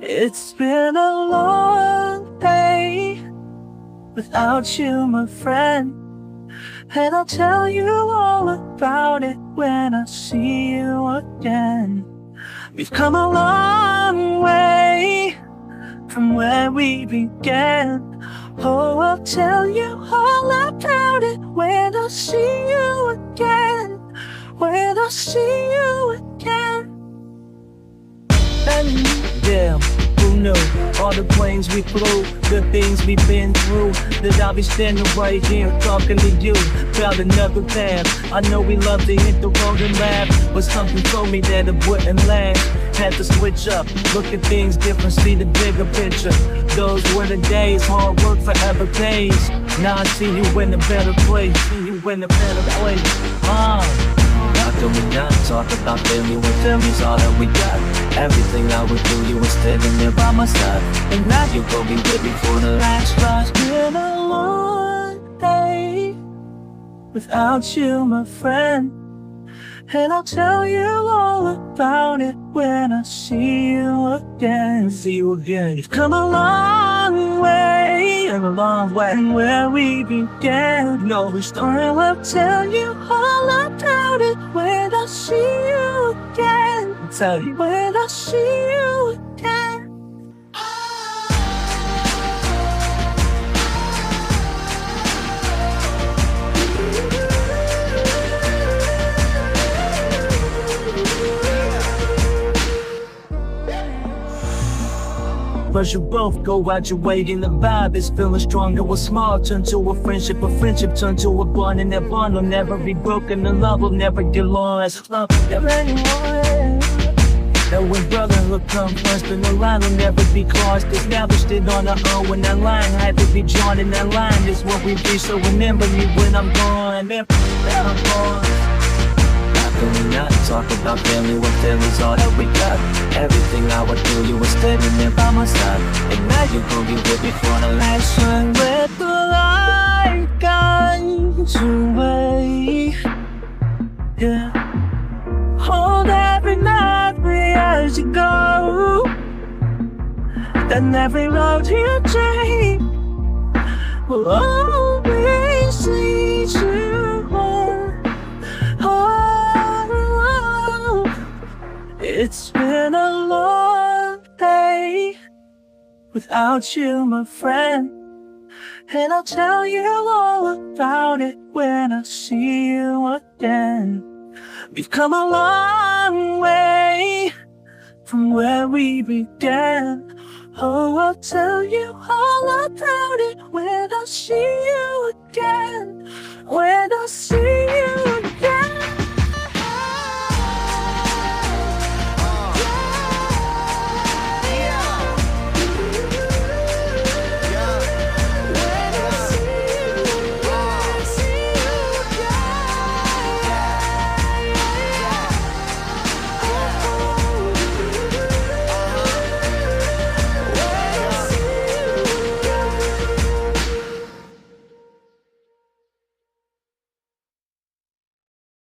It's been a long day without you, my friend. And I'll tell you all about it when I see you again. We've come a long way from where we began. Oh, I'll tell you all about it when I see you again. When I see you again. And yeah, who knew? All the planes we flew, the things we've been through, that I'll be standing right here talking to you about another path. I know we love to hit the road and laugh, but something told me that it wouldn't last. Had to switch up, look at things different, see the bigger picture. Those were the days, hard work forever pays. Now I see you in a better place, see you in a better place. How can we not talk about family when family's all that we got? Everything I would do, you were standing there by my side, and now you gon' be with me for the last ride. It's been a long day without you, my friend, and I'll tell you all about it when I see you again. See you again. You've come a long way, and a long way from where we began. No story, I'll tell you all about it when I see you again. I'll tell you when I see you again. But you both go out your way and the vibe is feeling stronger. What's small turn to a friendship turn to a bond, and that bond will never be broken, and love will never get lost. Love will never anymore. That when brotherhood comes first, then the line will never be crossed. Established it on our own when that line had to be drawn, and that line is what we be. So remember me when I'm gone, remember that I'm gone. Can we not talk about family when family's all that we got? Everything I would do, you were standing there by my side, and now you gon' be with me for the last one. With the light guides away, yeah. Hold every night as you go, then every road you take will always lead you home. It's been a long day without you, my friend, and I'll tell you all about it when I see you again. We've come a long way from where we began. Oh, I'll tell you all about it when I see you again. When I see you